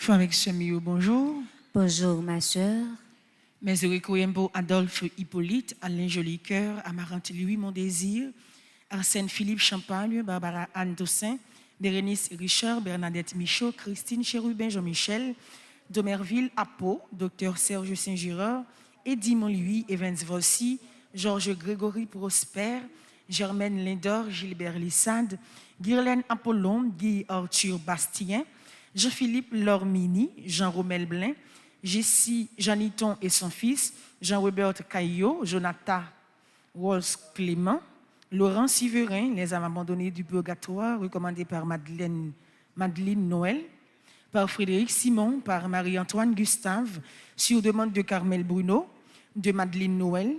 Frère avec Semio, bonjour. Bonjour, ma sœur. Mes requiem pour Adolphe Hippolyte, Alain Jolicoeur, Amarante Louis Mon Désir, Arsène Philippe Champagne, Barbara Anne Tossin, Bérénice Richard, Bernadette Michaud, Christine Chérubin Jean-Michel, Domerville Apo, Dr Serge Saint-Girard, Eddy Louis, Evans Volsi, Georges Grégory Prosper, Germaine Lindor, Gilbert Lissade, Guirlaine Apollon, Guy Arthur Bastien, Jean-Philippe Lormini, Jean-Romel Blin, Jessie Janiton et son fils, Jean-Robert Caillot, Jonathan Walsh Clément, Laurent Siverin, Les âmes abandonnées du purgatoire, recommandé par Madeleine Noël, par Frédéric Simon, par Marie-Antoine Gustave, sur demande de Carmel Bruno, de Madeleine Noël,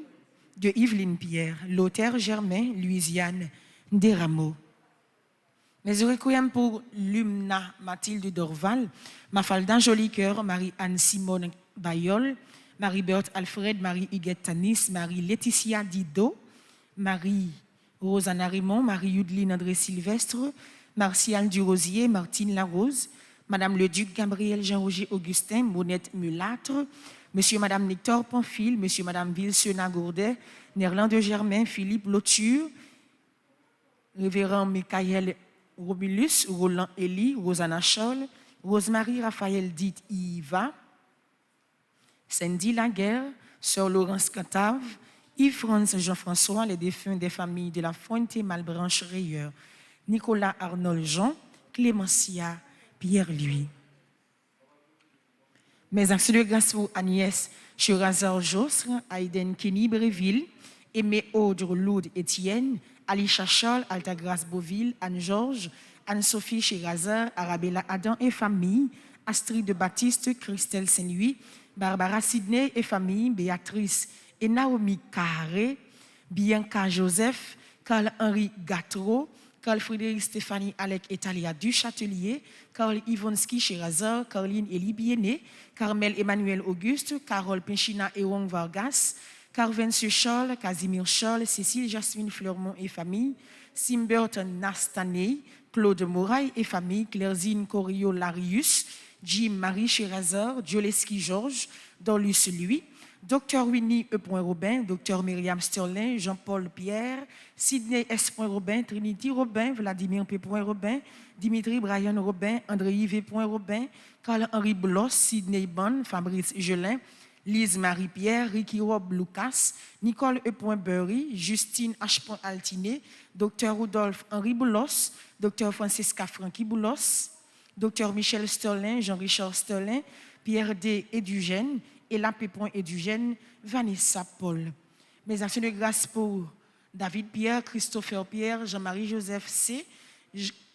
de Yveline Pierre, Lothaire Germain, Louisiane Desrameaux. Mes requiem pour Lumna Mathilde Dorval, Mafalda Jolicoeur, Marie-Anne Simone Bayol, Marie-Berthe Alfred, Marie-Huguette Tanis, Marie-Laetitia Dido, Marie-Rosanna Raymond, Marie-Yudeline André Sylvestre, Martial Durosier, Martine Larose, Madame le Duc Gabriel Jean-Roger Augustin, Monette Mulâtre, Monsieur Madame Nector Pamphile, Monsieur Madame Vilsena Gourdet, Nerland Germain, Philippe Lauture, Révérend Michael Romulus, Roland Elie, Rosanna Scholl, Rosemary Raphaël Dite Iva, Cindy Laguerre, Sœur Laurence Cantave, Yves-France Jean-François, les défunts des familles de la Fuente Malbranche Rayeur, Nicolas Arnold Jean, Clémentia Pierre-Louis. Mes actions de grâce pour Agnès Cherazard Jostre, Aiden Kenny Bréville, Aimé Audre Lourdes Étienne, Alicia Charles, Altagrace Beauville, Anne-Georges, Anne-Sophie Cherazard, Arabella Adam et famille, Astrid de Baptiste, Christelle Saint-Louis, Barbara Sidney et famille, Béatrice et Naomi Carré, Bianca Joseph, Carl-Henri Gatreau, Carl-Frédéric Stéphanie Alec et Talia Duchâtelier, Carl Ivonski Cherazard, Caroline Elie Bienné, Carmel Emmanuel Auguste, Carole Pinchina et Wong Vargas, Carvencio Charles, Casimir Charles, Cécile Jasmine Fleurmont et famille, Simberton Nastaney, Claude Moraille et famille, Clairzine Corio Larius, Jim Marie Cherazard, Dioleski Georges, Dorlus Louis, Dr Winnie E. Robin, Dr Myriam Sterling, Jean-Paul Pierre, Sidney S. Robin, Trinity Robin, Vladimir P. Robin, Dimitri Brian Robin, André-Yves Robin, Carl-Henri Bloss, Sidney Bonne, Fabrice Gelin, Lise Marie-Pierre, Ricky Rob Lucas, Nicole E. Burry, Justine H. Altiné, Dr Rudolphe Henri Boulos, Dr Francisca Francky Boulos, Dr Michel Sterling, Jean-Richard Sterling, Pierre D. Edugène, Ella P. Edugène, Vanessa Paul. Mes actions de grâce pour David Pierre, Christopher Pierre, Jean-Marie Joseph C.,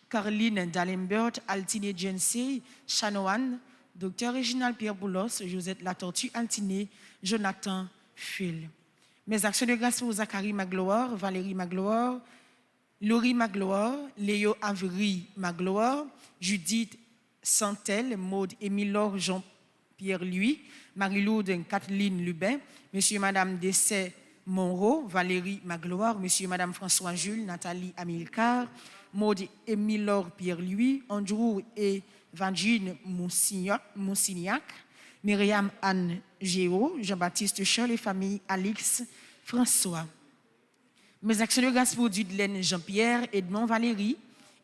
Caroline D'Alembert, Altine Jensey, Chanoine, Dr. Réginald Pierre Boulos, Josette Latortue Altiné, Jonathan Phil. Mes actions de grâce pour Zachary Magloire, Valérie Magloire, Laurie Magloire, Léo Avery Magloire, Judith Santel, Maude Émile Jean-Pierre Louis, Marie-Laude Kathleen Lubin, Monsieur et Madame Dessay Monroe, Valérie Magloire, Monsieur et Madame François Jules, Nathalie Amilcar, Maude Émile Pierre Louis, Andrew et Vangine Moussignac, Myriam Anne Géo, Jean-Baptiste Charles et famille Alix François. Mes actions de grâce pour Dudelaine Jean-Pierre, Edmond Valérie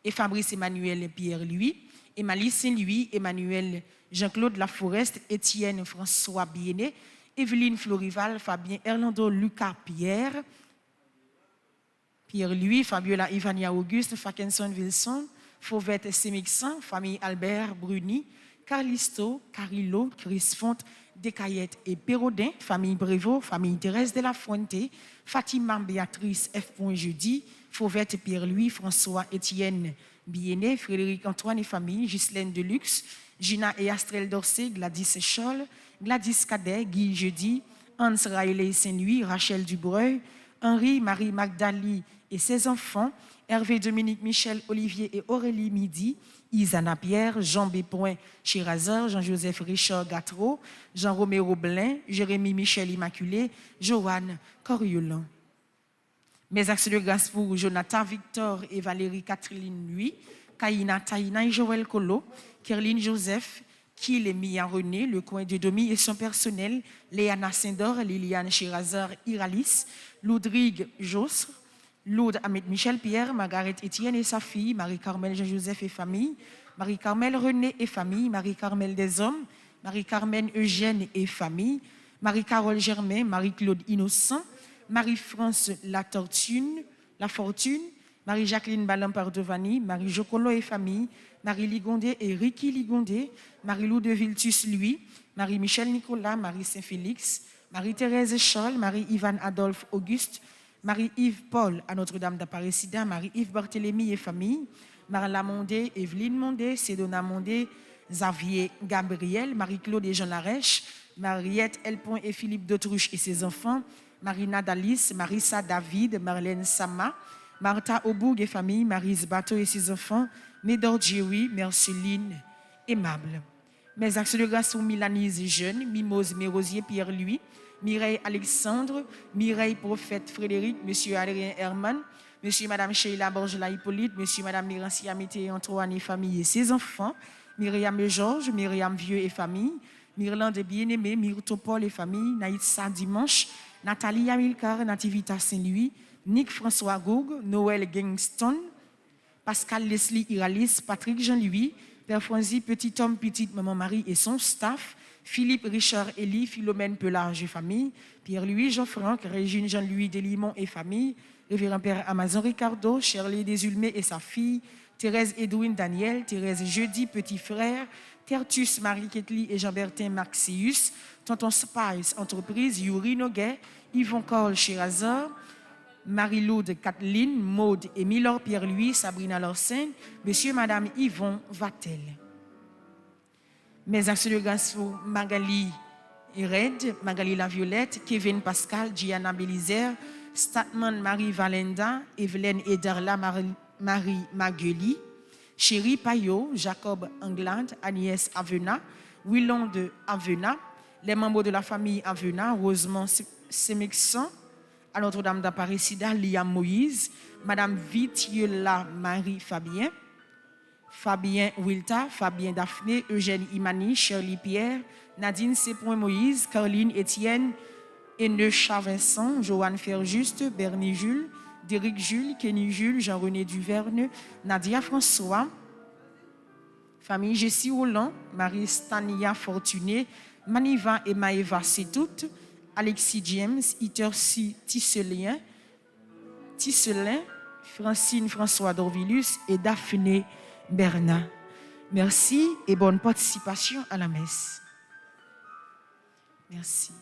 et Fabrice Emmanuel Pierre-Louis, Emmalie Saint-Louis, Emmanuel Jean-Claude Laforest, Étienne François Bienet, Evelyne Florival, Fabien Erlando Lucas Pierre-Louis, Fabiola Ivania Auguste, Fackenson Wilson, Fauvette Semixan, famille Albert Bruni, Carlisto, Carillo, Chris Font, Descaillettes et Pérodin, famille Brévaux, famille Thérèse de la Fuente, Fatima Béatrice F. Jeudi, Fauvette Pierre-Louis, François Étienne Bienet, Frédéric Antoine et famille, Ghislaine Deluxe, Gina et Astrel Dorsey, Gladys Scholl, Gladys Cadet, Guy Jeudi, Hans Riley Saint-Louis, Rachel Dubreuil, Henri, Marie Magdali et ses enfants, Hervé Dominique Michel, Olivier et Aurélie Midi, Isana Pierre, Jean Bépoint Chirazard, Jean-Joseph Richard Gatreau, Jean-Roméo Blin, Jérémy Michel Immaculé, Joanne Coriolan. Mes actions de grâce pour Jonathan Victor et Valérie Catherine Louis, Kaina Taïna et Joël Colo, Kerline Joseph, Kil et Mia René, le coin de Domi et son personnel, Léana Sindor, Liliane Chirazard Iralis, Loudrigue Josre, Laude Ahmed Michel Pierre, Margaret Étienne et sa fille, Marie-Carmel Jean-Joseph et famille, Marie-Carmel René et famille, Marie-Carmel Deshommes, Marie-Carmen Eugène et famille, Marie-Carole Germain, Marie-Claude Innocent, Marie-France La Fortune, Marie-Jacqueline Ballam-Pardovani, Marie-Jocolo et famille, Marie-Ligondé et Ricky Ligondé, Marie-Lou de Viltus Louis, Marie-Michel Nicolas, Marie-Saint-Félix, Marie-Thérèse Charles, Marie-Ivan Adolphe Auguste, Marie-Yves Paul à Notre-Dame d'Apparicidin, Marie-Yves Barthélemy et famille, Marla Mondé, Evelyne Mondé, Cédona Mondé, Xavier Gabriel, Marie-Claude et Jean Larèche, Mariette Elpont et Philippe Dautruche et ses enfants, Marina Dalis, Marissa David, Marlène Sama, Martha Aubourg et famille, Marise Bateau et ses enfants, Médor Djewi, Merceline Aimable. Mes actions de grâce sont Milanise Jeune, Mimose Mérosier Pierre-Louis, Mireille Alexandre, Mireille Prophète Frédéric, Monsieur Adrien Herman, Monsieur et Madame Sheila Borgela Hippolyte, Monsieur et Madame Mérancia Mété Antoine et famille et ses enfants, Myriam Georges, Myriam Vieux et famille, Myrlande Bien-Aimé, Myrtopol et famille, Naïtsa Dimanche, Nathalie Amilcar, Nativita Saint-Louis, Nick François Goug, Noël Gangston, Pascal Leslie Iralis, Patrick Jean-Louis, Père Franzi, Petit Homme, Petite Maman Marie et son staff, Philippe Richard Elie, Philomène Pelage et famille, Pierre-Louis Jean-Franck, Régine Jean-Louis Delimont et famille, Révérend Père Amazon Ricardo, Shirley Desulmé et sa fille, Thérèse Edwin Daniel, Thérèse Jeudi, petit frère, Tertus Marie Ketli et Jean-Bertin Maxius, Tonton Spice Entreprise, Yuri Noguet, Yvon Cole Chirazard, Marie-Laude Kathleen, Maude et Milor Pierre-Louis, Sabrina Lorsen, Monsieur et Madame Yvon Vatel. Mes actions de grâce pour Magali Red, Magali La Violette, Kevin Pascal, Gianna Belizer, Statman Marie Valenda, Evelyne Ederla Marie Magueli, Chéri Payot, Jacob Anglade, Agnès Avena, Willon de Avena, les membres de la famille Avena, Rosemont Semexan, à Notre-Dame d'Apparicidin, Liam Moïse, Madame Vitiola Marie Fabien, Fabien Wilta, Fabien Daphné, Eugène Imani, Shirley Pierre, Nadine Sepoin Moïse, Caroline Étienne, Enecha Vincent, Joanne Ferjuste, Bernie Jules, Déric Jules, Kenny Jules, Jean-René Duverne, Nadia François, famille Jessie Roland, Marie Stania Fortuné, Maniva et Maëva Sétout, Alexis James, Itersi Tisselin, Francine François Dorvilus et Daphné Bernard. Merci et bonne participation à la messe. Merci.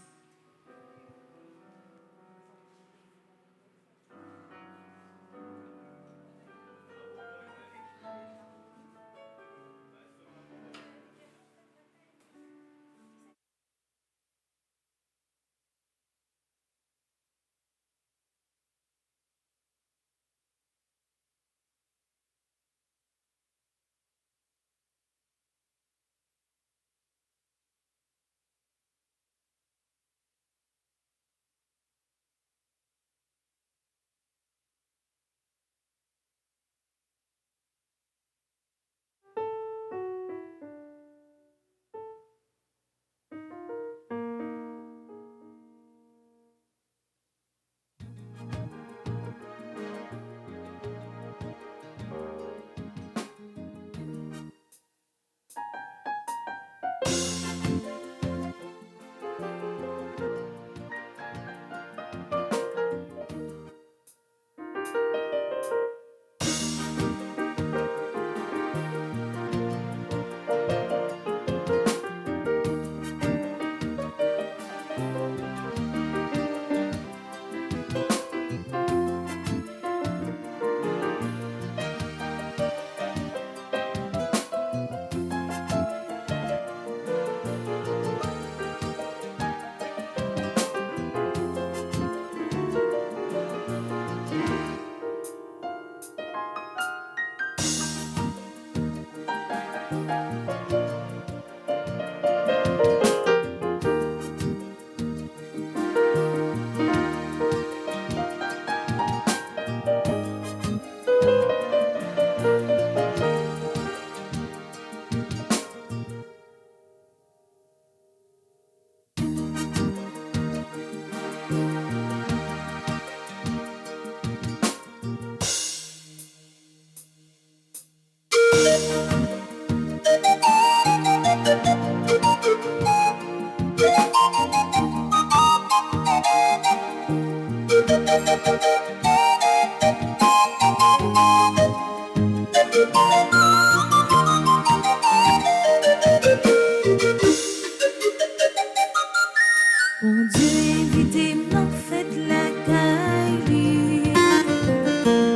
Bon Dieu, invitez-moi, faites la caille.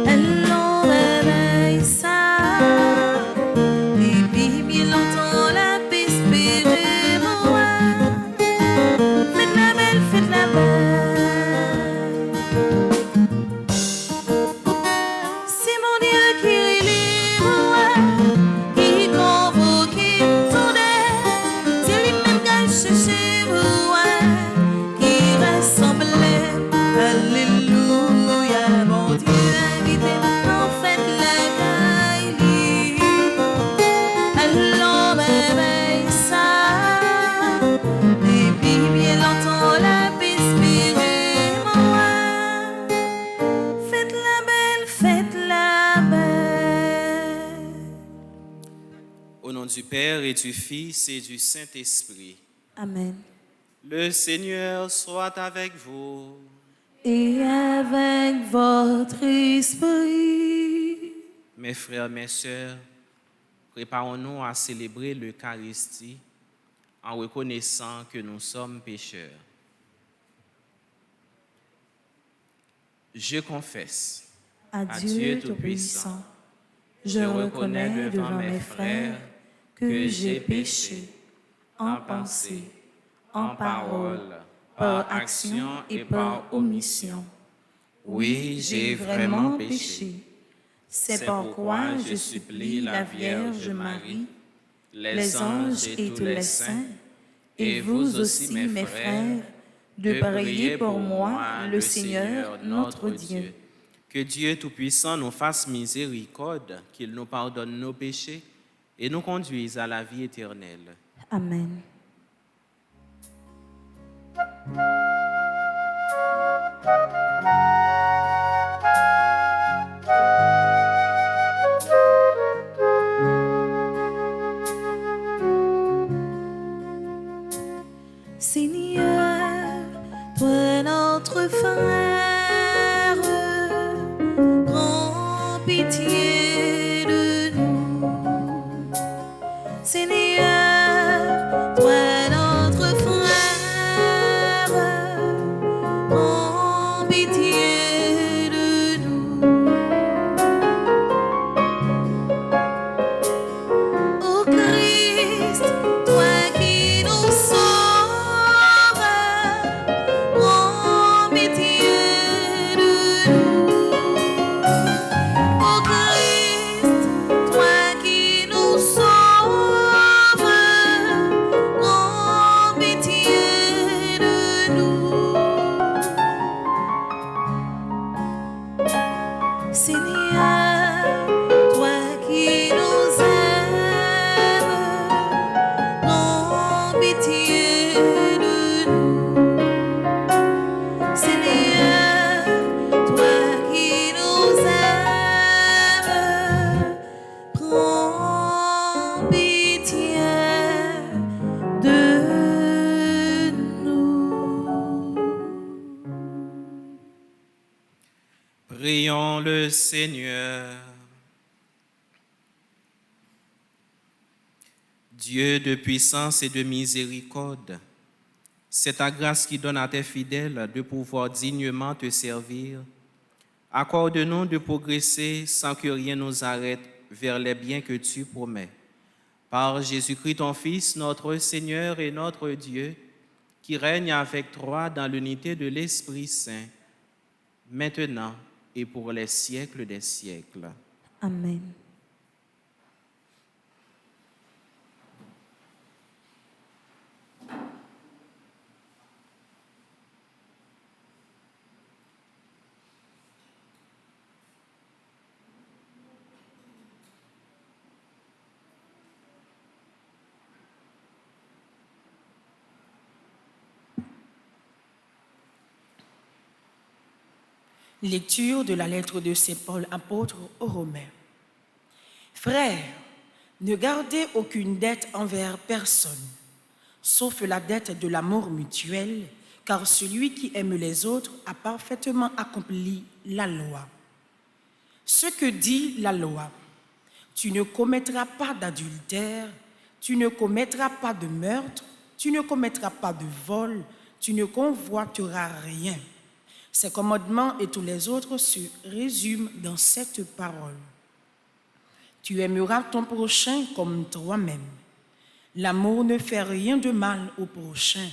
Allons, bébé, ça. Et puis, bien longtemps, la espérez moi. Faites la belle, faites la belle. C'est mon Dieu qui relève moi, qui convoque ton aide. C'est lui-même qui cherche moi, qui rassemblait. Alléluia, mon Dieu, invitez-moi, faites la caille. Allons, bébé, ça. Et puis, bien longtemps, la espérez moi. Faites la belle, faites la belle. Au nom du Père et du Fils et du Saint-Esprit, Amen. le Seigneur soit avec vous. Et avec votre esprit. Mes frères, mes sœurs, préparons-nous à célébrer l'Eucharistie en reconnaissant que nous sommes pécheurs. Je confesse À à Dieu Tout-Puissant, je reconnais devant mes frères que j'ai péché en pensée, en parole, par action et par omission. Oui, j'ai vraiment péché. C'est pourquoi je supplie la Vierge Marie, les anges et tous les saints, et vous aussi, mes frères, de prier pour moi, le Seigneur, notre Dieu. Que Dieu Tout-Puissant nous fasse miséricorde, qu'il nous pardonne nos péchés et nous conduise à la vie éternelle. Amen. Seigneur, toi notre frère, prends pitié de nous. Seigneur, toi notre frère, prends pitié de nous. Ô Christ, toi qui nous sauves, prends pitié de nous. Ô Christ, toi qui nous sauves, prends pitié de nous. Seigneur, toi qui nous aimes, prends pitié de nous. Seigneur, toi qui nous aimes, prends pitié de nous. Prions le Seigneur. Dieu de puissance et de miséricorde, c'est ta grâce qui donne à tes fidèles de pouvoir dignement te servir. Accorde-nous de progresser sans que rien nous arrête vers les biens que tu promets. Par Jésus-Christ, ton Fils, notre Seigneur et notre Dieu, qui règne avec toi dans l'unité de l'Esprit Saint, maintenant et pour les siècles des siècles. Amen. Lecture de la lettre de Saint Paul, apôtre aux Romains. Frères, ne gardez aucune dette envers personne, sauf la dette de l'amour mutuel car celui qui aime les autres a parfaitement accompli la loi. Ce que dit la loi, tu ne commettras pas d'adultère, tu ne commettras pas de meurtre, tu ne commettras pas de vol, tu ne convoiteras rien. Ces commandements et tous les autres se résument dans cette parole. Tu aimeras ton prochain comme toi-même. L'amour ne fait rien de mal au prochain.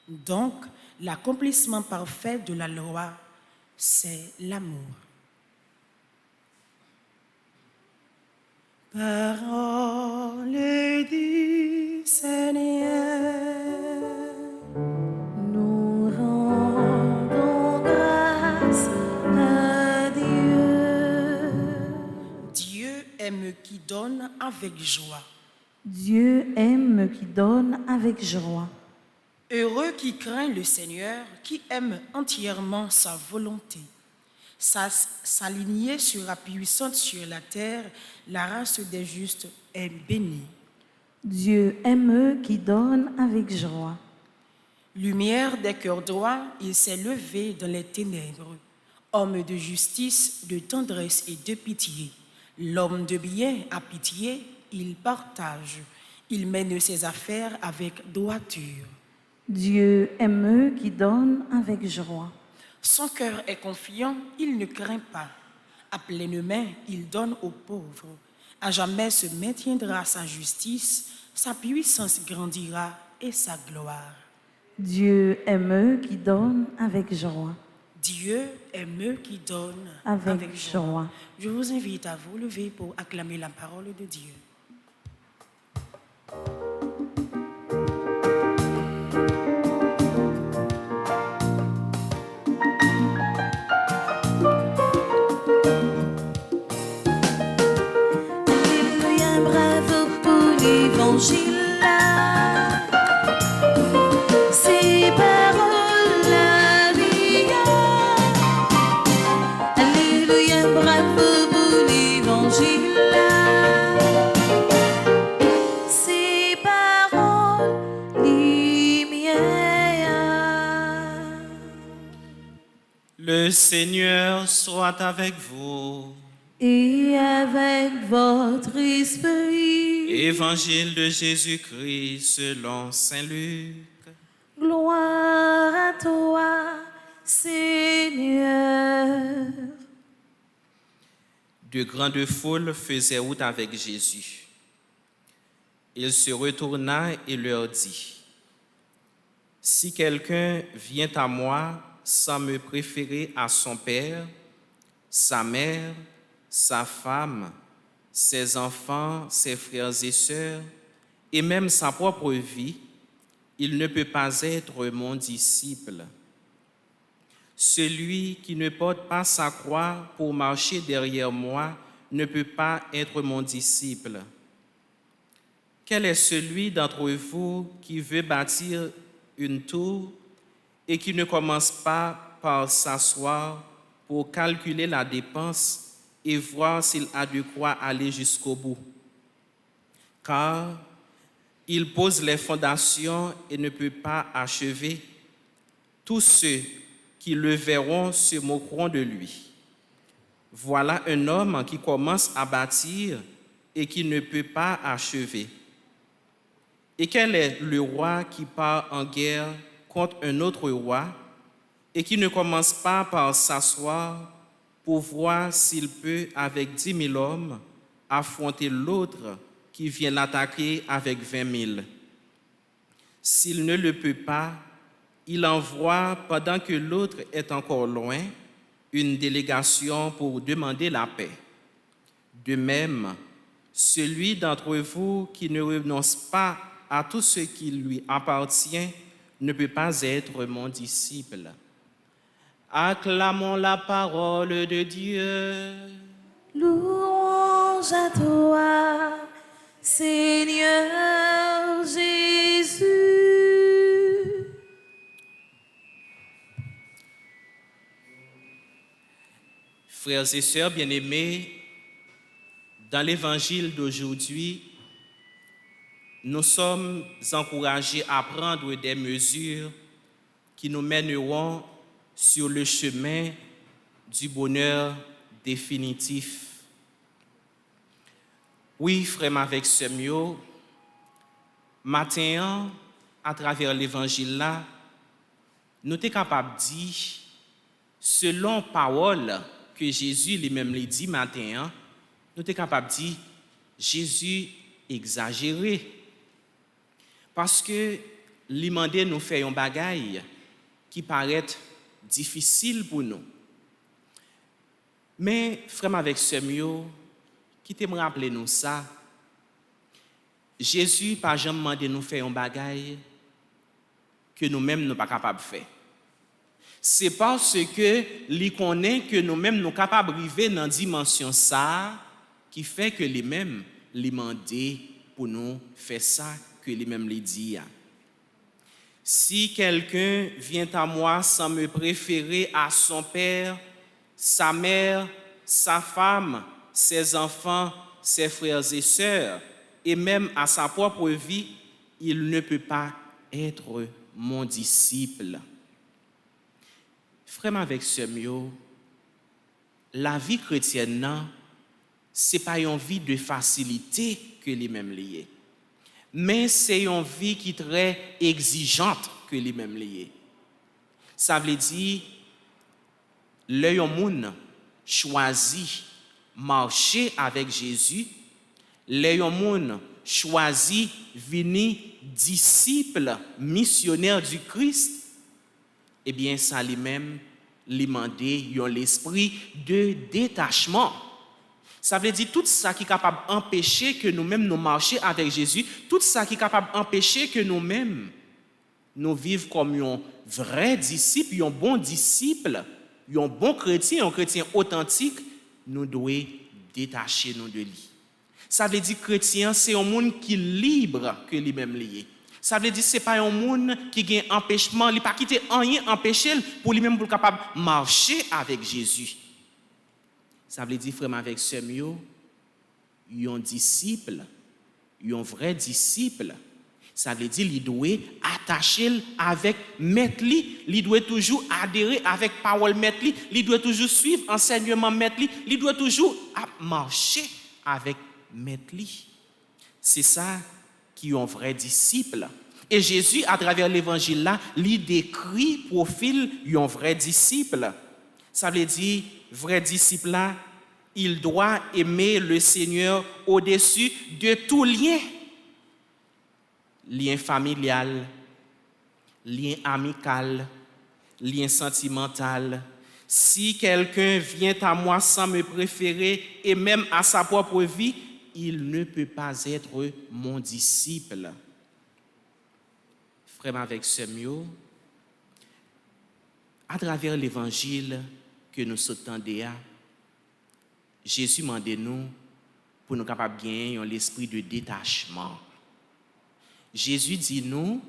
Donc, l'accomplissement parfait de la loi, c'est l'amour. Parole du Seigneur. Nous rendons grâce à Dieu. Dieu aime qui donne avec joie. Dieu aime qui donne avec joie. Heureux qui craint le Seigneur, qui aime entièrement sa volonté. S'aligner sera puissante sur la terre, la race des justes est bénie. Dieu aime qui donne avec joie. Lumière des cœurs droits, il s'est levé dans les ténèbres. Homme de justice, de tendresse et de pitié. L'homme de bien a pitié, il partage. Il mène ses affaires avec droiture. Dieu aime qui donne avec joie. Son cœur est confiant, il ne craint pas. À pleine main, il donne aux pauvres. À jamais se maintiendra sa justice, sa puissance grandira et sa gloire. Dieu aime qui donne avec joie. Dieu aime qui donne Avec joie. Je vous invite à vous lever pour acclamer la parole de Dieu. Alléluia, bravo pour l'évangile. Ces paroles la vie. Alléluia, bravo pour l'évangile. Ces paroles lumière. Le Seigneur soit avec vous. Et avec votre esprit. Évangile de Jésus-Christ selon saint Luc. Gloire à toi, Seigneur. De grandes foules faisaient route avec Jésus. Il se retourna et leur dit, « Si quelqu'un vient à moi sans me préférer à son père, sa mère, sa femme, ses enfants, ses frères et sœurs, et même sa propre vie, il ne peut pas être mon disciple. Celui qui ne porte pas sa croix pour marcher derrière moi ne peut pas être mon disciple. Quel est celui d'entre vous qui veut bâtir une tour et qui ne commence pas par s'asseoir pour calculer la dépense et voir s'il a de quoi aller jusqu'au bout? Car il pose les fondations et ne peut pas achever. Tous ceux qui le verront se moqueront de lui. Voilà un homme qui commence à bâtir et qui ne peut pas achever. Et quel est le roi qui part en guerre contre un autre roi et qui ne commence pas par s'asseoir pour voir s'il peut, avec 10 000 hommes, affronter l'autre qui vient l'attaquer avec 20 000? S'il ne le peut pas, il envoie, pendant que l'autre est encore loin, une délégation pour demander la paix. De même, celui d'entre vous qui ne renonce pas à tout ce qui lui appartient ne peut pas être mon disciple. Acclamons la parole de Dieu. Louange à toi, Seigneur Jésus. Frères et sœurs bien-aimés, dans l'évangile d'aujourd'hui, nous sommes encouragés à prendre des mesures qui nous mèneront sur le chemin du bonheur définitif. Oui, frère avec Semio, matin, à travers l'évangile là, nous sommes capables de dire, selon parole que Jésus lui-même lui dit matin, nous sommes capables de dire, Jésus exagéré. Parce que lui demandait nous faire un bagage qui paraît difficile pour nous. Mais, frère avec Semio, qui te me rappeler nous ça, Jésus pas jamais demandé nous faire un bagage que nous-mêmes nous pas capables de faire. C'est parce que lui connaît que nous-mêmes nous capables de arriver dans dimension ça qui fait que lui-même lui demander pour nous faire ça que lui-même lui dit. Si quelqu'un vient à moi sans me préférer à son père, sa mère, sa femme, ses enfants, ses frères et sœurs, et même à sa propre vie, il ne peut pas être mon disciple. Frère avec Semio, la vie chrétienne, ce n'est pas une vie de facilité que lui-même lié, mais c'est une vie qui est très exigeante que lui-même lié. Ça veut dire, l'œil au monde choisit marcher avec Jésus, l'œil au monde choisit venir disciple missionnaire du Christ, eh bien ça lui-même lui demander l'esprit de détachement. Ça veut dire tout ça qui est capable d'empêcher que nous-mêmes nous marchions avec Jésus, tout ça qui est capable d'empêcher que nous-mêmes nous vivions comme un vrai disciple, un bon disciple, un bon chrétien, un chrétien authentique, nous devons détacher nous de lui. Ça veut dire chrétien, c'est un monde qui est libre que lui-même lié. Ça veut dire que ce n'est pas un monde qui a un empêchement, il n'a pas quitté rien empêché pour lui-même pour capable de marcher avec Jésus. Ça veut dire, frère, avec Semio, un disciple, un vrai disciple, ça veut dire qu'il doit attacher avec maître, il doit toujours adhérer avec parole maître, il doit toujours suivre enseignement maître, il doit toujours marcher avec maître. C'est ça qui est un vrai disciple. Et Jésus, à travers l'évangile là, lui décrit profil d'un vrai disciple. Ça veut dire, vrai disciple là, il doit aimer le Seigneur au-dessus de tout lien. Lien familial, lien amical, lien sentimental. Si quelqu'un vient à moi sans me préférer et même à sa propre vie, il ne peut pas être mon disciple. Frère avec Semio, à travers l'évangile que nous entendons, Jésus m'a demandé nous pour nous capables de gagner l'esprit de détachement. Jésus dit nous,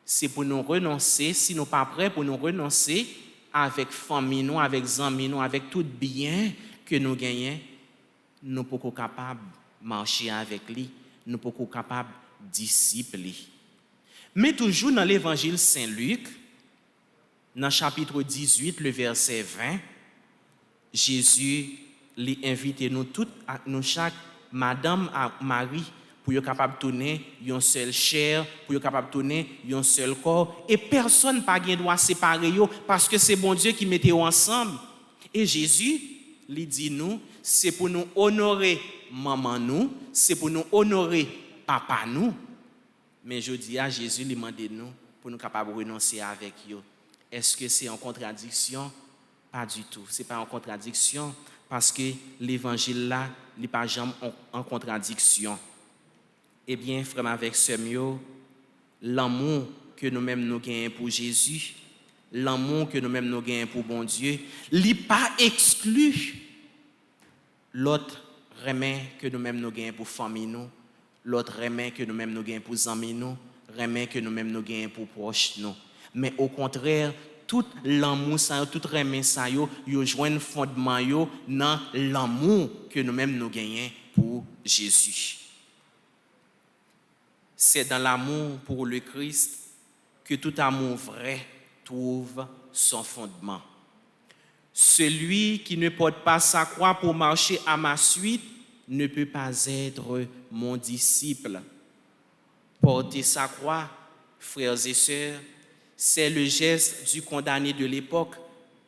c'est pour nous renoncer, si nous ne sommes pas prêts pour nous renoncer avec famille, nous, avec amis, nous, avec tout bien que nous gagnons, nous ne sommes pas capables de marcher avec lui, nous ne sommes pas capables de discipler. Mais toujours dans l'évangile Saint-Luc, dans le chapitre 18, le verset 20, Jésus lui invite nous toutes, nous chaque Madame Marie, pour être capable de tourner une seule chair, pour être capable de tourner un seul corps, et personne n'a pas droit séparer parce que c'est bon Dieu qui mettait ensemble. Et Jésus lui dit nous, c'est pour nous honorer maman nous, c'est pour nous honorer papa nous. Mais je dis à Jésus lui demande nous pour nous capables de renoncer avec eux. Est-ce que c'est en contradiction? Pas du tout. C'est pas en contradiction parce que l'évangile là n'est pas jamais en contradiction. Eh bien, frère avec Semio, l'amour que nous-mêmes nous gagnons pour Jésus, l'amour que nous-mêmes nous gagnons pour bon Dieu, n'est pas exclu l'autre remède que nous-mêmes nous gagnons pour famille nous, l'autre remède que nous-mêmes nous gagnons pour amis nous, remède que nous-mêmes nous gagnons pour proches nous. Mais au contraire, tout l'amour, tout remède, il joue un fondement dans l'amour que nous-mêmes nous gagnons pour Jésus. C'est dans l'amour pour le Christ que tout amour vrai trouve son fondement. Celui qui ne porte pas sa croix pour marcher à ma suite ne peut pas être mon disciple. Porter sa croix, frères et sœurs, c'est le geste du condamné de l'époque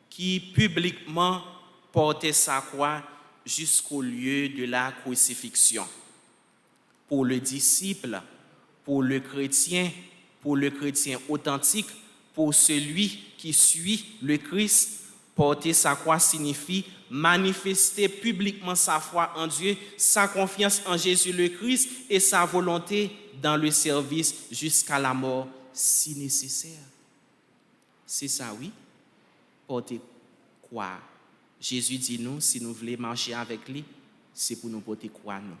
qui publiquement portait sa croix jusqu'au lieu de la crucifixion. Pour le disciple, pour le chrétien authentique, pour celui qui suit le Christ, porter sa croix signifie manifester publiquement sa foi en Dieu, sa confiance en Jésus le Christ et sa volonté dans le service jusqu'à la mort si nécessaire. C'est ça, oui, porter croix. Jésus dit nous, si nous voulons marcher avec lui, c'est pour nous porter croix, nous.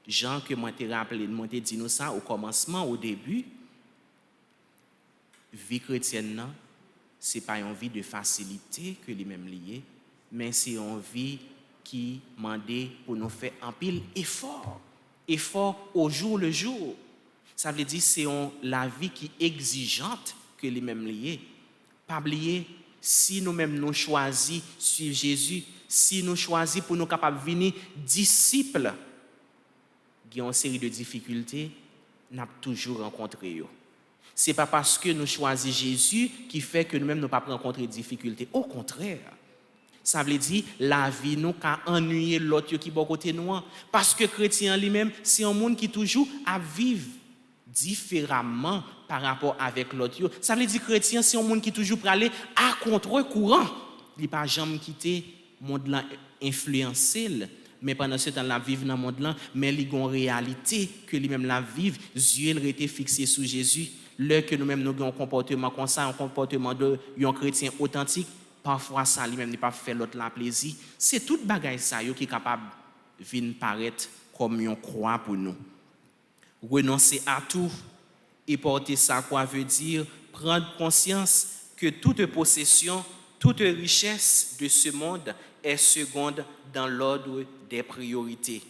Jean, que moi t'ai rappelé, moi t'ai dit nous ça au commencement, au début, vie chrétienne, ce n'est pas une vie de facilité que lui-même lié, mais c'est une vie qui demande pour nous faire un pile effort au jour le jour. Ça veut dire c'est la vie qui est exigeante que lui-même lié. Pas oublier, si nous-mêmes nous choisissons suivre Jésus, si nous choisissons pour nous capables de venir disciples, il y a une série de difficultés, nous avons toujours rencontré. Ce n'est pas parce que nous choisissons Jésus qui fait que nous-mêmes ne pas rencontrer de difficultés. Au contraire, ça veut dire la vie nous a ennuyé l'autre qui est à côté de nous. Parce que chrétien lui-même, c'est un monde qui toujours à vivre différemment par rapport avec l'autre. Ça veut dire chrétien, c'est un monde qui toujours pour aller à contre-courant. Il n'est pas jamais quitté le monde là influencé. Mais pendant ce temps, la vivre dans le monde là, mais il y a une réalité que lui-même la vivre, yeux étaient fixés sur Jésus. Là que nous-mêmes nous avons un comportement comme ça, un comportement de un chrétien authentique, parfois ça lui-même n'est pas fait l'autre la plaisir. C'est toute bagaille ça qui est capable de venir paraître comme une croix pour nous. Renoncer à tout et porter sa croix veut dire prendre conscience que toute possession, toute richesse de ce monde est seconde dans l'ordre des priorités.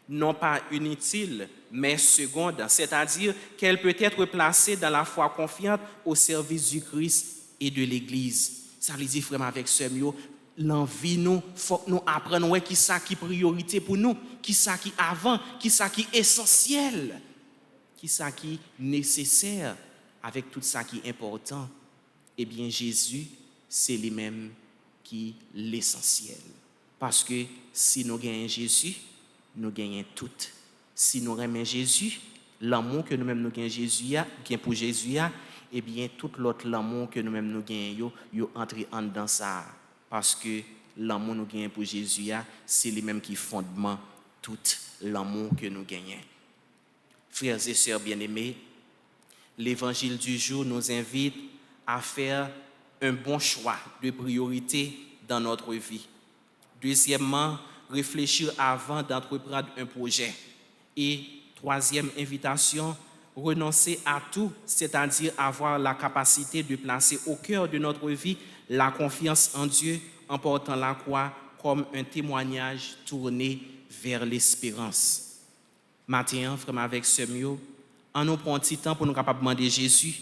Non pas inutile, mais seconde, c'est-à-dire qu'elle peut être placée dans la foi confiante au service du Christ et de l'Église. Ça veut dire vraiment avec ce mot, l'envie nous, faut que nous apprenions qui ça qui est priorité pour nous, qui ça qui est avant, qui ça qui est essentiel, qui ça qui est nécessaire, avec tout ça qui est important. Eh bien Jésus, c'est lui-même qui est l'essentiel. Parce que si nous gagnons Jésus, nous gagnons tout. Si nous aimons Jésus, l'amour que nous-mêmes nous gagnons Jésus, pour Jésus, eh bien tout l'autre l'amour que nous-mêmes nous gagnons, yo entrer en dans ça. Parce que l'amour nous gagnons pour Jésus, c'est lui-même qui fondement tout l'amour que nous gagnons. Frères et sœurs bien-aimés, l'évangile du jour nous invite à faire un bon choix de priorité dans notre vie. Deuxièmement, réfléchir avant d'entreprendre un projet. Et troisième invitation, renoncer à tout, c'est-à-dire avoir la capacité de placer au cœur de notre vie la confiance en Dieu en portant la croix comme un témoignage tourné vers l'espérance. Matin, frère, avec ce mieux, en nous prenant un petit temps pour nous capables de demander Jésus,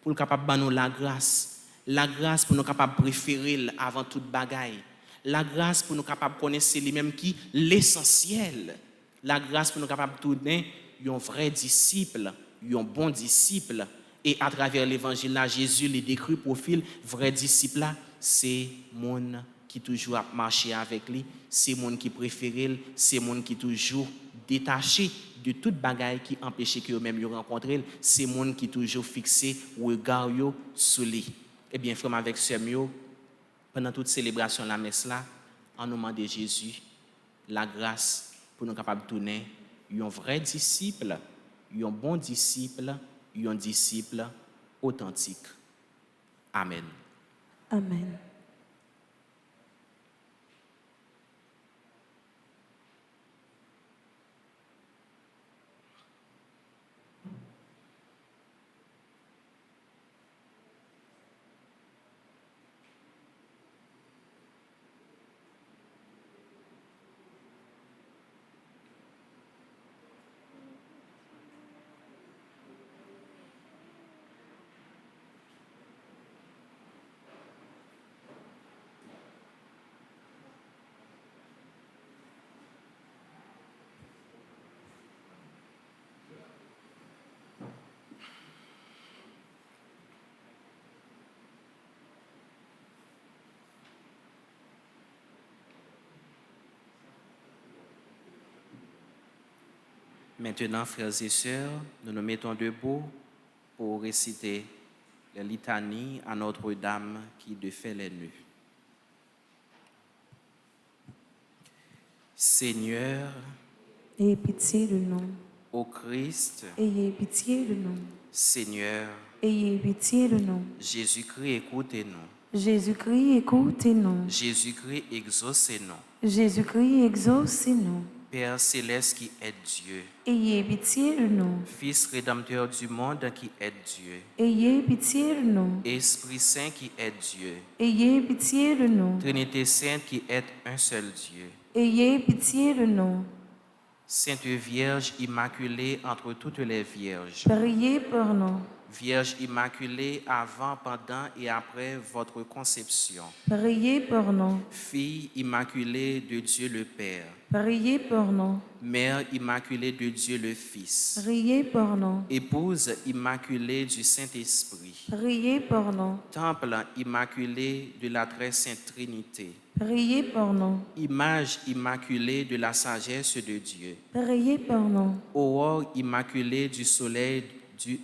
pour nous capables de nous la grâce pour nous capables de préférer avant toute bagaille. La grâce pour nous capables de connaître lui-même qui l'essentiel. La grâce pour nous capables de tourner un vrai disciple, un bon disciple. Et à travers l'évangile, là, Jésus les décrit profil vrai disciple là, c'est mon qui toujours a marché avec lui, c'est mon qui préfère, c'est mon qui toujours détaché de toute bagaille qui empêchait que eux-mêmes yo rencontrer, c'est mon qui toujours fixé regard yo sur lui. Eh bien, frère avec ce mieux, pendant toute célébration de la messe là, en nous demandant Jésus la grâce pour nous capables de tourner un vrai disciple, un bon disciple, un disciple authentique. Amen. Amen. Maintenant, frères et sœurs, nous nous mettons debout pour réciter les litanies à Notre-Dame qui défait les nœuds. Seigneur, ayez pitié de nous. ô Christ, Ayez pitié de nous. Seigneur, Ayez pitié de nous. Jésus-Christ, écoutez-nous. Jésus-Christ, écoutez-nous. Jésus-Christ, exaucez-nous. Jésus-Christ, exaucez-nous. Père céleste qui est Dieu, Ayez pitié de nous. Fils rédempteur du monde qui est Dieu, Ayez pitié de nous. Esprit Saint qui est Dieu, Ayez pitié de nous. Trinité Sainte qui est un seul Dieu, Ayez pitié de nous. Sainte Vierge immaculée entre toutes les vierges, Priez pour nous. Vierge immaculée avant, pendant et après votre conception, Priez pour nous. Fille immaculée de Dieu le Père, Priez pour nous. Mère immaculée de Dieu le Fils, Priez pour nous. Épouse immaculée du Saint-Esprit, Priez pour nous. Temple immaculé de la très sainte Trinité, Priez pour nous. Image immaculée de la sagesse de Dieu, Priez pour nous. Aurore immaculée du soleil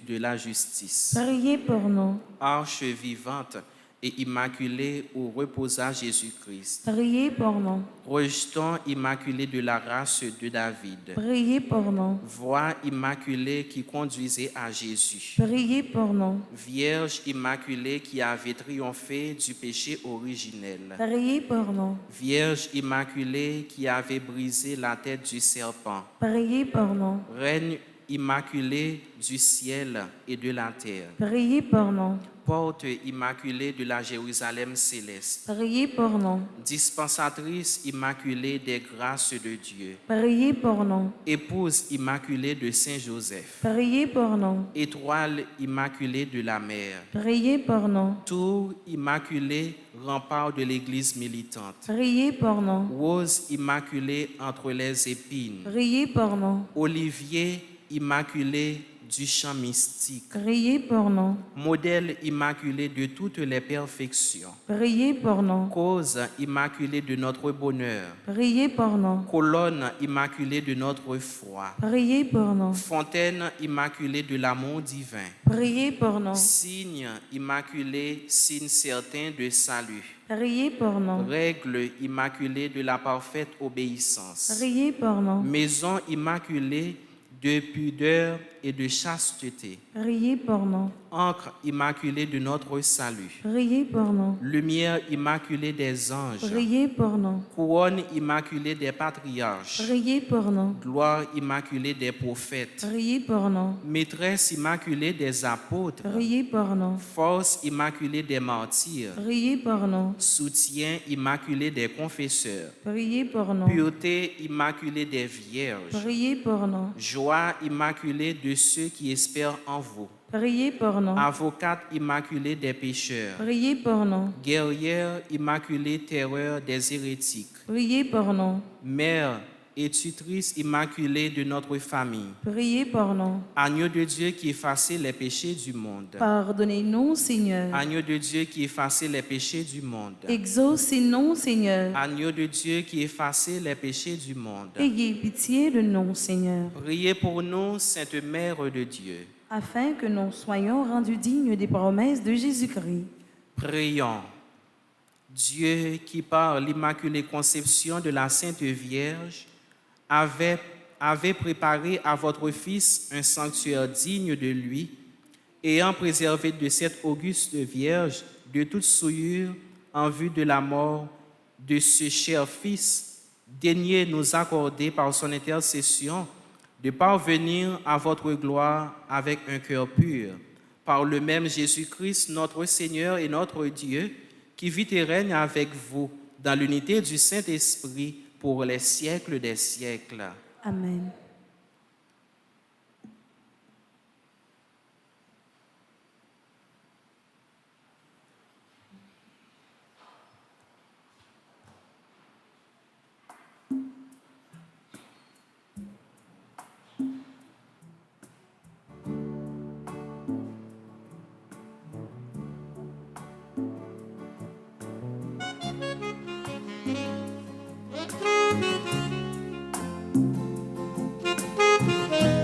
de la justice, Priez pour nous. Arche vivante et immaculée où reposa Jésus-Christ, Priez pour nous. Rejeton immaculé de la race de David, Priez pour nous. Voie immaculée qui conduisait à Jésus, Priez pour nous. Vierge immaculée qui avait triomphé du péché originel, Priez pour nous. Vierge immaculée qui avait brisé la tête du serpent, Priez pour nous. Reine immaculée du ciel et de la terre, Priez pour nous. Porte immaculée de la Jérusalem céleste, Priez pour nous. Dispensatrice immaculée des grâces de Dieu, Priez pour nous. Épouse immaculée de Saint Joseph, Priez pour nous. Étoile immaculée de la mer, Priez pour nous. Tour immaculée, rempart de l'Église militante, Priez pour nous. Rose immaculée entre les épines, Priez pour nous. Olivier immaculé du chant mystique, Priez pour nous. modèle immaculé de toutes les perfections, Priez pour nous. cause immaculée de notre bonheur, Priez pour nous. colonne immaculée de notre foi, Priez pour nous. fontaine immaculée de l'amour divin, Priez pour nous. signe immaculé, signe certain de salut, Priez pour nous. règle immaculée de la parfaite obéissance, Priez pour nous. maison immaculée de pudeur et de chasteté, Priez pour nous. encre immaculée de notre salut, Priez pour nous. lumière immaculée des anges, Priez pour nous. couronne immaculée des patriarches, Priez pour nous. gloire immaculée des prophètes, Priez pour nous. maîtresse immaculée des apôtres, Priez pour nous. force immaculée des martyrs, Priez pour nous. soutien immaculé des confesseurs, Priez pour nous. pureté immaculée des vierges, Priez pour nous. joie immaculée de ceux qui espèrent en vous, Priez pour nous. avocate immaculée des pécheurs, Priez pour nous. guerrière immaculée terreur des hérétiques, Priez pour nous. mère et tutrice immaculée de notre famille, Priez pour nous. agneau de Dieu qui effaçait les péchés du monde, Pardonnez-nous, Seigneur. agneau de Dieu qui effaçait les péchés du monde, Exaucez-nous, Seigneur. agneau de Dieu qui effaçait les péchés du monde. Ayez pitié de nous, Seigneur, Priez pour nous, Sainte Mère de Dieu. afin que nous soyons rendus dignes des promesses de Jésus-Christ. Prions. Dieu qui, par l'Immaculée Conception de la Sainte Vierge, avait préparé à votre Fils un sanctuaire digne de lui, ayant préservé de cette auguste Vierge de toute souillure en vue de la mort de ce cher Fils, daignez nous accorder par son intercession de parvenir à votre gloire avec un cœur pur, par le même Jésus-Christ, notre Seigneur et notre Dieu, qui vit et règne avec vous dans l'unité du Saint-Esprit pour les siècles des siècles. Amen. Thank you.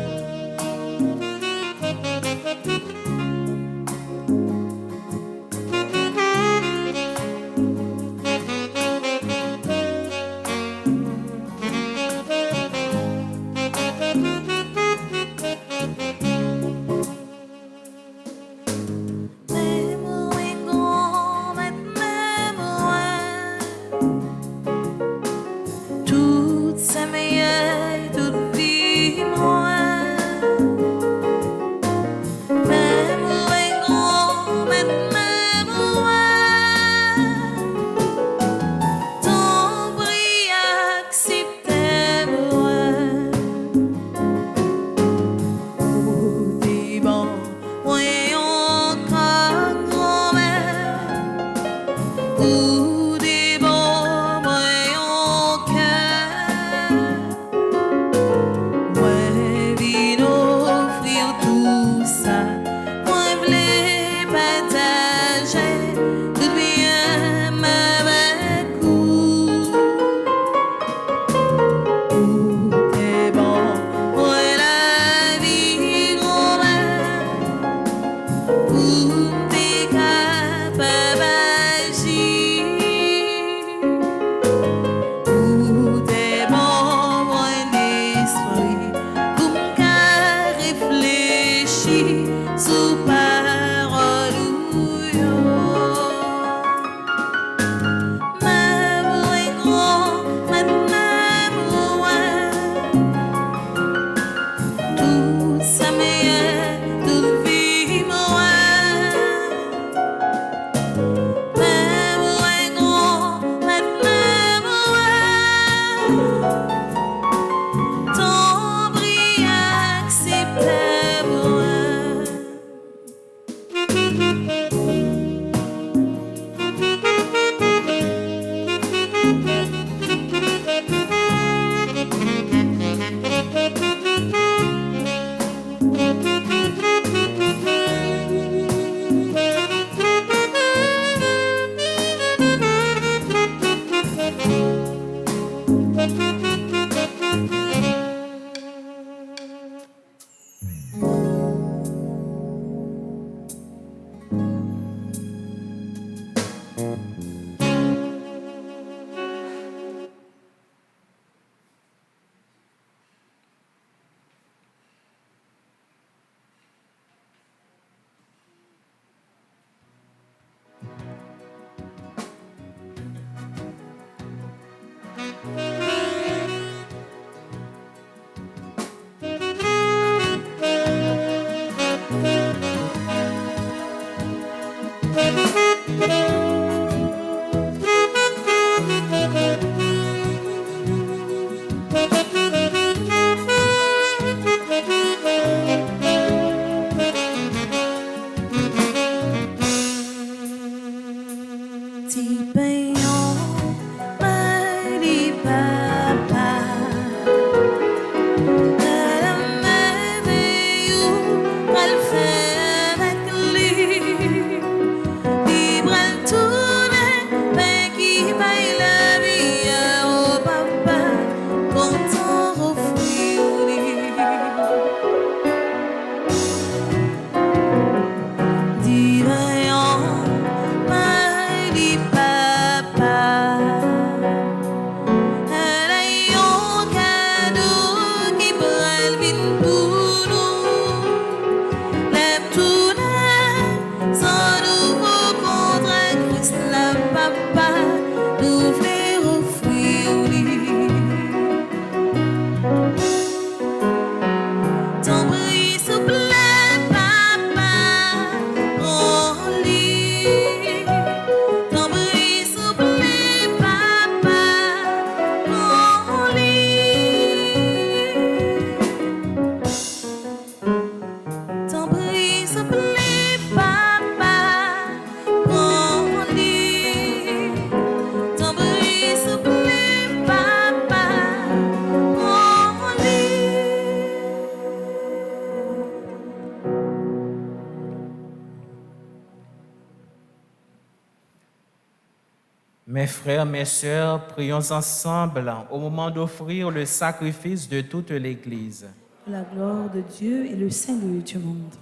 Mes frères, mes sœurs, prions ensemble au moment d'offrir le sacrifice de toute l'Église. Pour la gloire de Dieu et le salut du monde.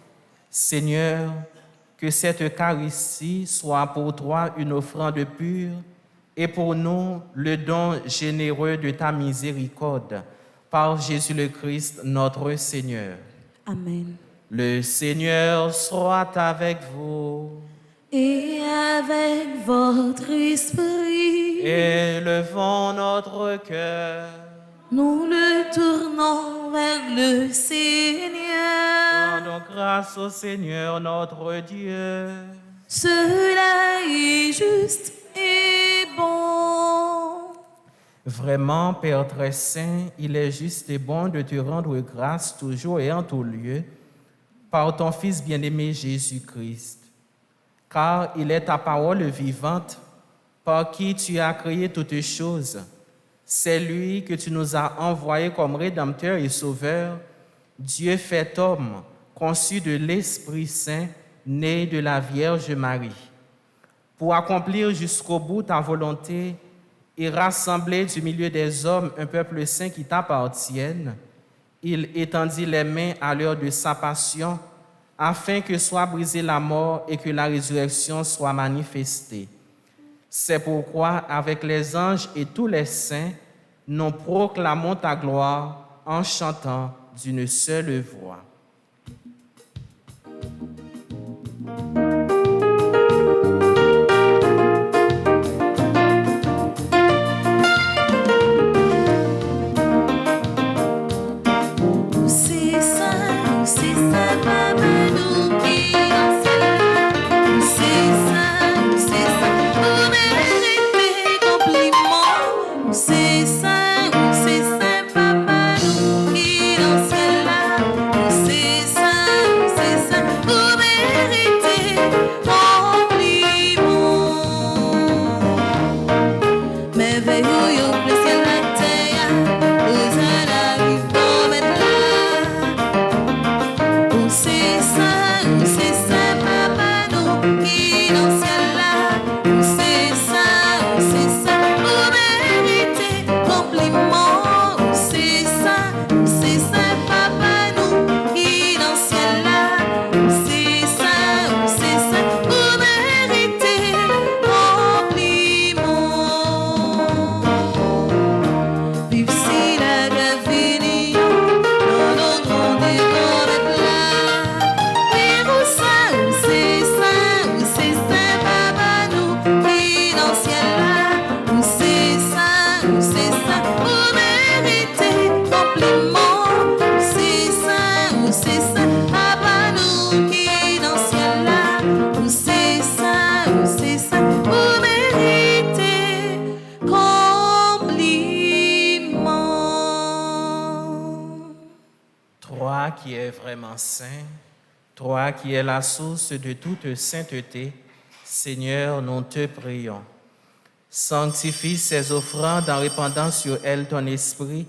Seigneur, que cette Eucharistie soit pour toi une offrande pure et pour nous le don généreux de ta miséricorde. Par Jésus le Christ, notre Seigneur. Amen. Le Seigneur soit avec vous. Et avec votre esprit, Élevons notre cœur. nous le tournons vers le Seigneur. Rendons grâce au Seigneur notre Dieu. Cela est juste et bon. Vraiment, Père très saint, il est juste et bon de te rendre grâce toujours et en tout lieu par ton Fils bien-aimé Jésus-Christ. Car il est ta parole vivante par qui tu as créé toutes choses. C'est lui que tu nous as envoyé comme Rédempteur et Sauveur, Dieu fait homme, conçu de l'Esprit Saint, né de la Vierge Marie. Pour accomplir jusqu'au bout ta volonté et rassembler du milieu des hommes un peuple saint qui t'appartienne, il étendit les mains à l'heure de sa passion, afin que soit brisée la mort et que la résurrection soit manifestée. C'est pourquoi, avec les anges et tous les saints, nous proclamons ta gloire en chantant d'une seule voix. Qui est vraiment saint, toi qui es la source de toute sainteté, Seigneur, nous te prions. Sanctifie ces offrandes en répandant sur elles ton esprit,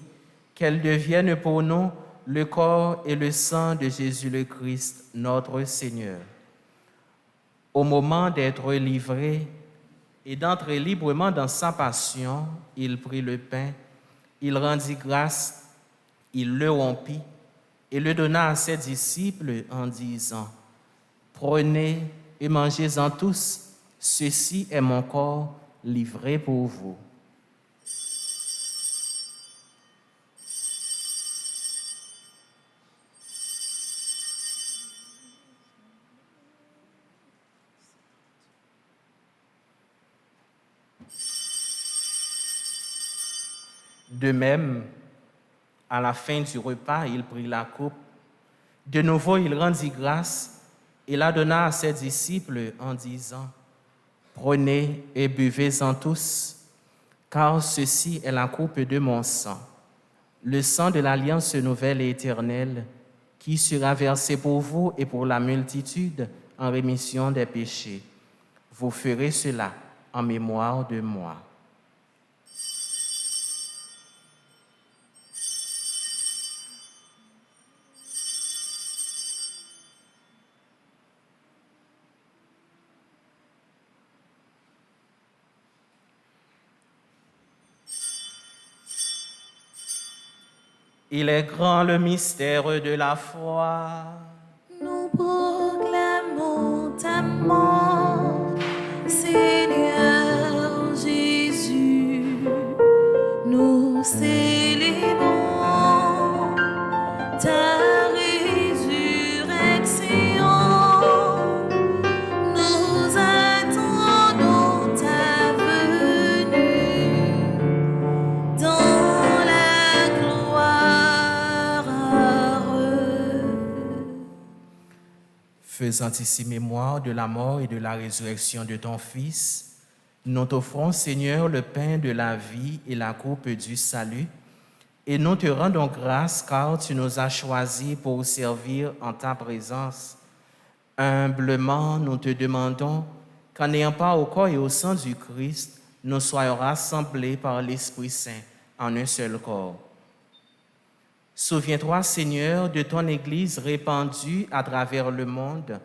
qu'elles deviennent pour nous le corps et le sang de Jésus le Christ, notre Seigneur. Au moment d'être livré et d'entrer librement dans sa passion, il prit le pain, il rendit grâce, il le rompit, et le donna à ses disciples en disant, « Prenez et mangez-en tous, ceci est mon corps livré pour vous. » De même, à la fin du repas, il prit la coupe. De nouveau, il rendit grâce et la donna à ses disciples en disant, « Prenez et buvez-en tous, car ceci est la coupe de mon sang, le sang de l'alliance nouvelle et éternelle, qui sera versé pour vous et pour la multitude en rémission des péchés. Vous ferez cela en mémoire de moi. » Il est grand le mystère de la foi. Nous proclamons ta mort, Seigneur Jésus. Nous célébrons ta résurrection. Nous attendons ta venue dans la gloire. Faisant ici mémoire de la mort et de la résurrection de ton Fils, nous t'offrons, Seigneur, le pain de la vie et la coupe du salut, et nous te rendons grâce car tu nous as choisis pour servir en ta présence. Humblement, nous te demandons qu'en n'ayant pas au corps et au sang du Christ, nous soyons rassemblés par l'Esprit Saint en un seul corps. Souviens-toi, Seigneur, de ton Église répandue à travers le monde.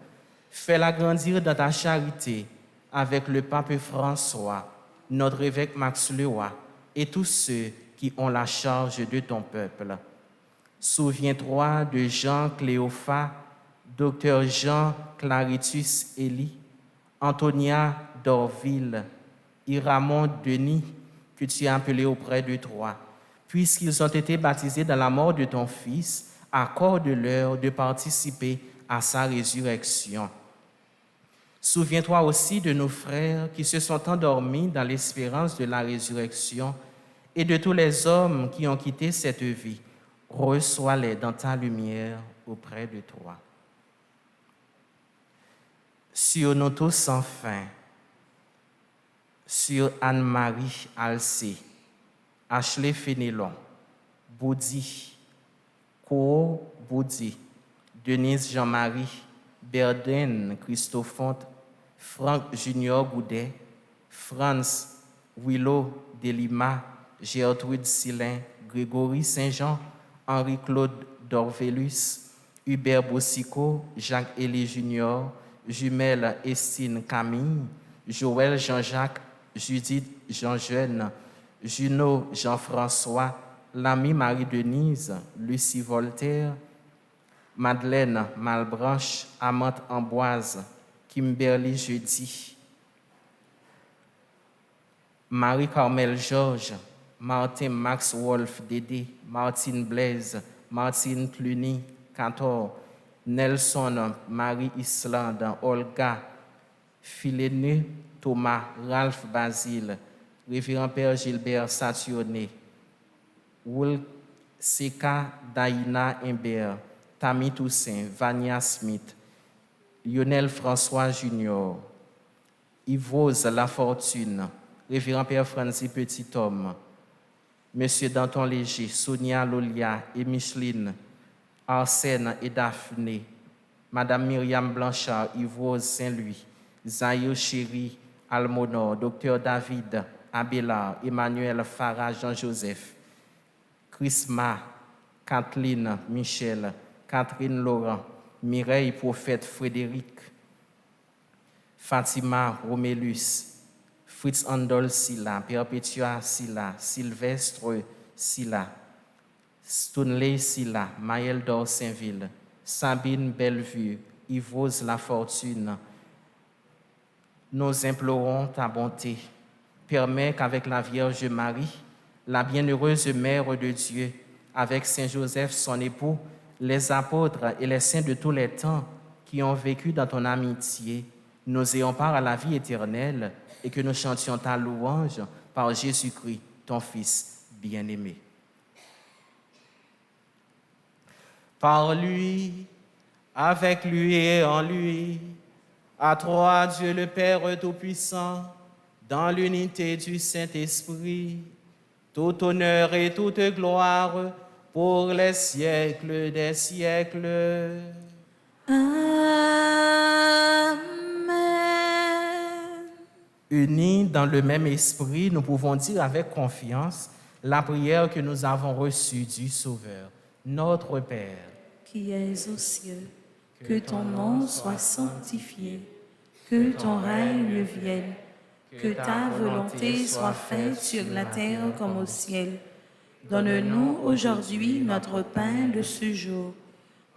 Fais-la grandir dans ta charité avec le pape François, notre évêque Max Leroy et tous ceux qui ont la charge de ton peuple. Souviens-toi de Jean Cléophat, Dr Jean Claritus Elie, Antonia d'Orville, Iramon Denis, que tu as appelé auprès de toi, puisqu'ils ont été baptisés dans la mort de ton Fils, accorde-leur de participer à sa résurrection. Souviens-toi aussi de nos frères qui se sont endormis dans l'espérance de la résurrection et de tous les hommes qui ont quitté cette vie. Reçois-les dans ta lumière auprès de toi. Sur nous tous sans fin, sur Anne-Marie Alcé, Ashley Fénélon, Boudi, Koo Boudi, Denise Jean-Marie, Berden Christophonte, Franck Junior Goudet, Franz Willow Delima, Gertrude Silin, Grégory Saint-Jean, Henri-Claude Dorvelus, Hubert Bossico, Jacques-Élie Junior, Jumelle Estine Camille, Joël Jean-Jacques, Judith Jean-Jeune, Junot Jean-François, l'ami Marie-Denise, Lucie Voltaire, Madeleine Malbranche, Amante Amboise, Kimberly Jeudi, Marie-Carmel Georges, Martin Max Wolf Dédé, Martine Blaise, Martine Cluny, Cantor, Nelson Marie Islande, Olga, Philénée Thomas, Ralph Basile, Révérend Père Gilbert Sationné, Woul Seka Daïna Imbert, Tammy Toussaint, Vania Smith, Lionel François Junior, Yvose Lafortune, Révérend Père Francis Petit-Homme, Monsieur Danton Léger, Sonia Lolia et Micheline, Arsène et Daphné, Madame Myriam Blanchard, Yvose Saint-Louis, Zahir Chéri, Almonor, Docteur David Abélard, Emmanuel Farah Jean-Joseph, Chrisma, Kathleen Michel, Catherine Laurent, Mireille Prophète Frédéric, Fatima Romélus, Fritz Andol Silla, Perpetua Silla, Sylvestre Silla, Stonley Silla, Maël Dor Saint-Ville, Sabine Bellevue, Yvose Lafortune. Nous implorons ta bonté. Permets qu'avec la Vierge Marie, la bienheureuse Mère de Dieu, avec Saint Joseph, son époux, les apôtres et les saints de tous les temps qui ont vécu dans ton amitié, nous ayons part à la vie éternelle et que nous chantions ta louange par Jésus-Christ, ton Fils bien-aimé. Par lui, avec lui et en lui, à toi, Dieu le Père Tout-Puissant, dans l'unité du Saint-Esprit, tout honneur et toute gloire pour les siècles des siècles. Amen. Unis dans le même esprit, nous pouvons dire avec confiance la prière que nous avons reçue du Sauveur. Notre Père, qui es aux cieux, que ton nom soit sanctifié, que ton règne vienne, que ta volonté soit faite sur la terre comme au ciel. Donne-nous aujourd'hui notre pain de ce jour.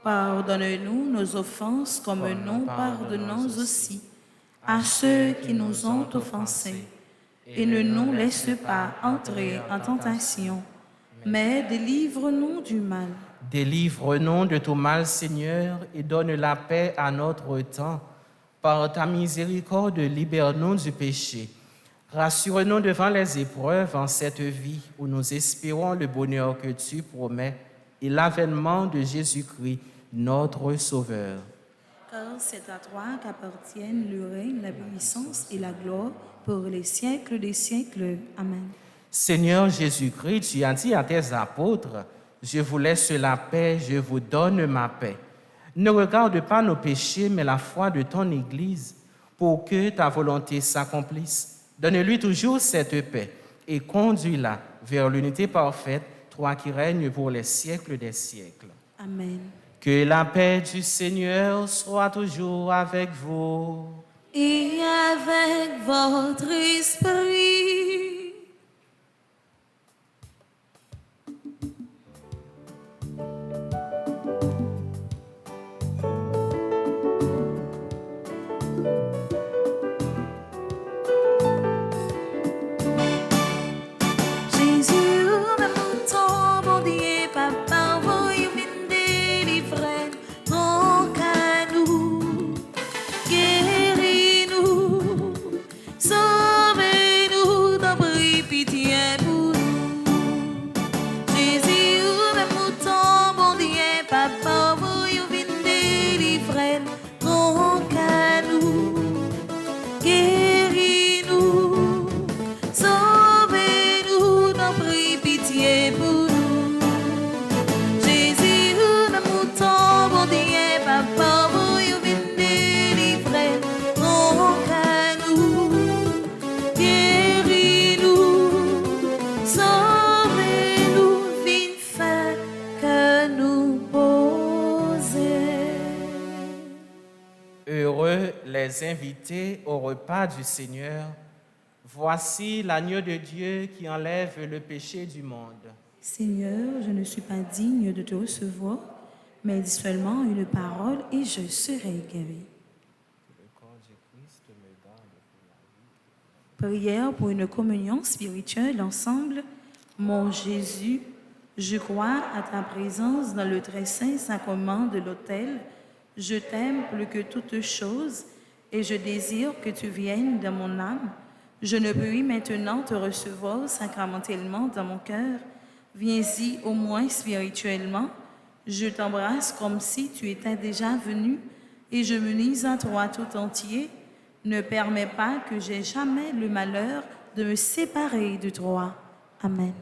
Pardonne-nous nos offenses comme nous pardonnons aussi à ceux qui nous ont offensés. Et ne nous laisse pas entrer en tentation, mais délivre-nous du mal. Délivre-nous de tout mal, Seigneur, et donne la paix à notre temps. Par ta miséricorde, libère-nous du péché. Rassure-nous devant les épreuves en cette vie où nous espérons le bonheur que tu promets et l'avènement de Jésus-Christ, notre Sauveur. Car c'est à toi qu'appartiennent le règne, la puissance et la gloire pour les siècles des siècles. Amen. Seigneur Jésus-Christ, tu as dit à tes apôtres, « Je vous laisse la paix, je vous donne ma paix. » Ne regarde pas nos péchés, mais la foi de ton Église, pour que ta volonté s'accomplisse. Donne-lui toujours cette paix et conduis-la vers l'unité parfaite, toi qui règnes pour les siècles des siècles. Amen. Que la paix du Seigneur soit toujours avec vous. Et avec votre esprit. Les invités au repas du Seigneur. Voici l'agneau de Dieu qui enlève le péché du monde. Seigneur, je ne suis pas digne de te recevoir, mais dis seulement une parole et je serai guéri. Prière pour une communion spirituelle ensemble. Mon Jésus, je crois à ta présence dans le très saint sacrement de l'autel. Je t'aime plus que toute chose et je désire que tu viennes dans mon âme. Je ne puis maintenant te recevoir sacramentellement dans mon cœur. Viens-y au moins spirituellement. Je t'embrasse comme si tu étais déjà venu et je m'unis à toi tout entier. Ne permets pas que j'aie jamais le malheur de me séparer de toi. Amen.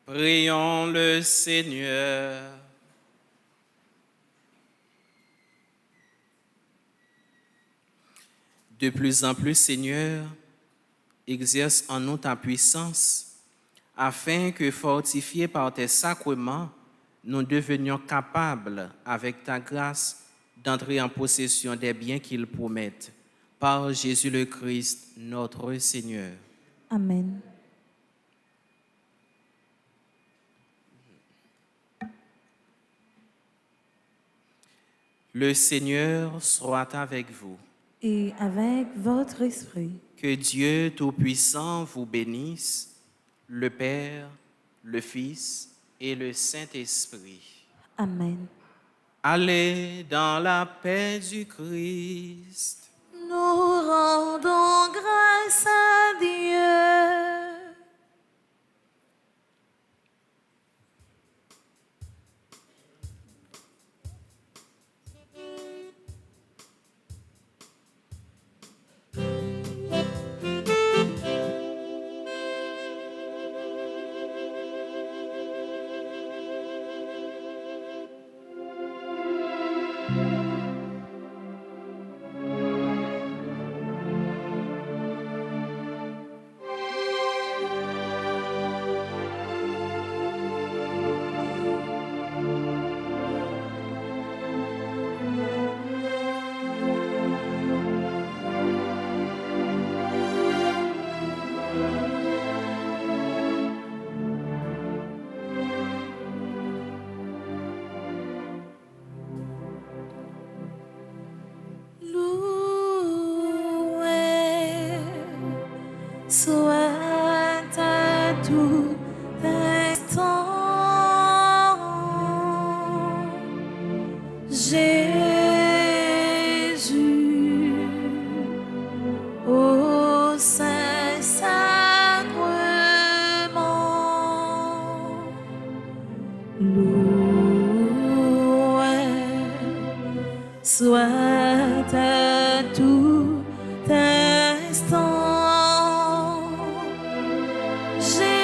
Prions le Seigneur. De plus en plus, Seigneur, exerce en nous ta puissance, afin que, fortifiés par tes sacrements, nous devenions capables, avec ta grâce, d'entrer en possession des biens qu'ils promettent. Par Jésus le Christ, notre Seigneur. Amen. Le Seigneur soit avec vous. Et avec votre esprit. Que Dieu Tout-Puissant vous bénisse, le Père, le Fils et le Saint-Esprit. Amen. Allez dans la paix du Christ. Nous rendons grâce à Dieu. Loué soit à tout instant Jésus au Saint-Sacrement. Loué soit à tout instant Jésus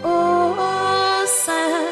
au Saint-Sacrement.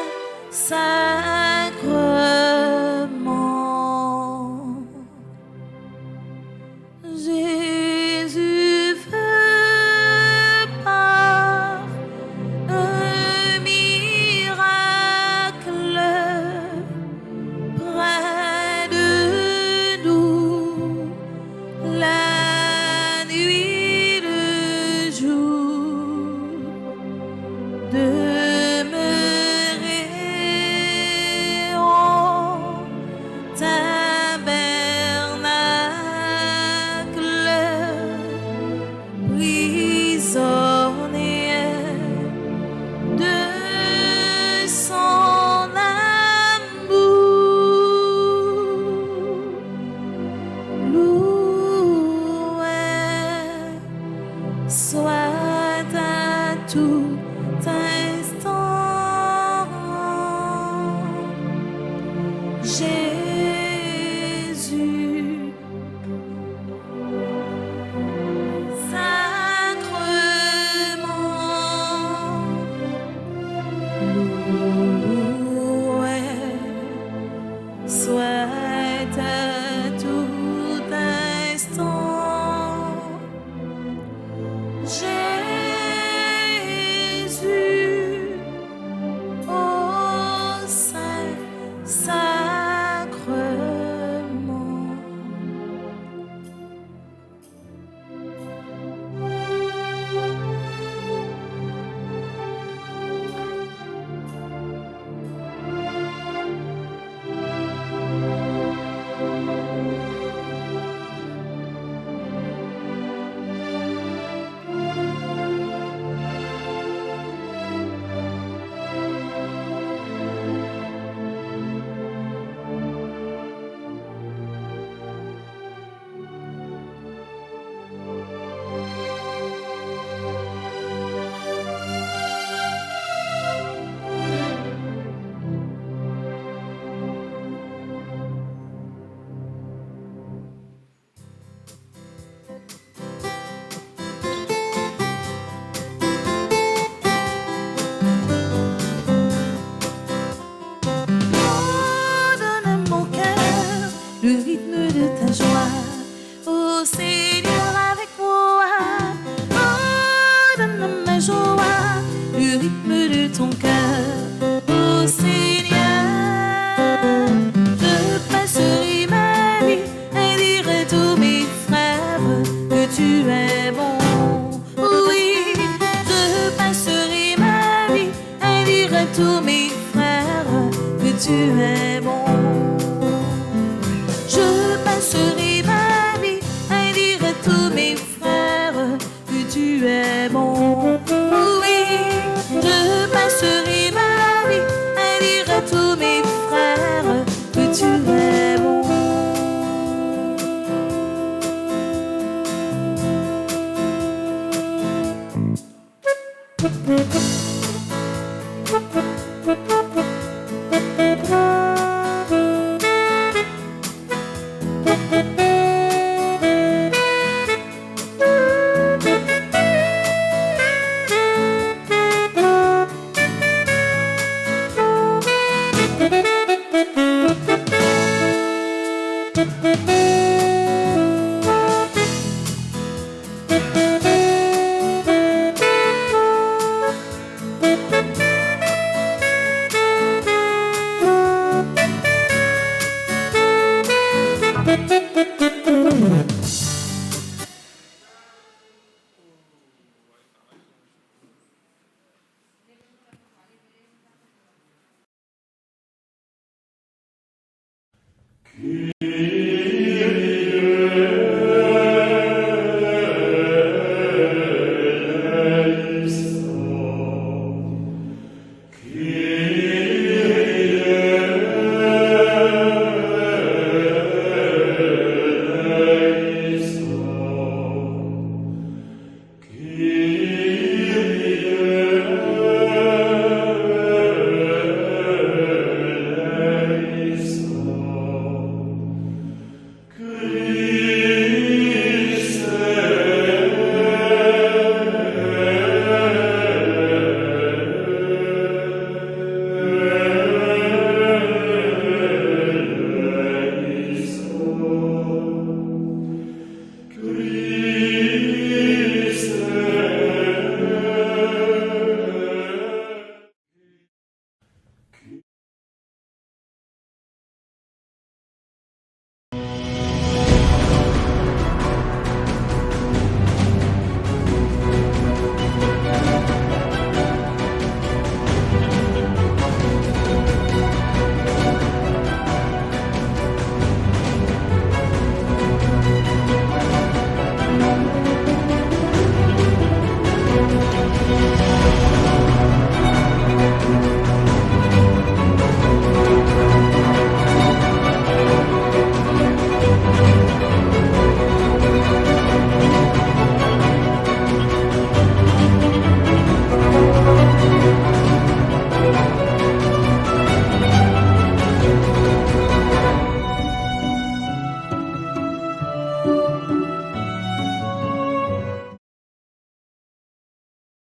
le rythme de ta joie. Oh Seigneur, avec moi, oh, donne ma joie, le rythme de ton cœur. Oh Seigneur, je passerai ma vie à dire à tous mes frères que tu es bon. Oui, je passerai ma vie à dire à tous mes frères que tu es bon. Je passerai ma vie à dire à tous mes frères que tu es bon. Oui, je passerai ma vie à dire à tous mes frères que tu es bon.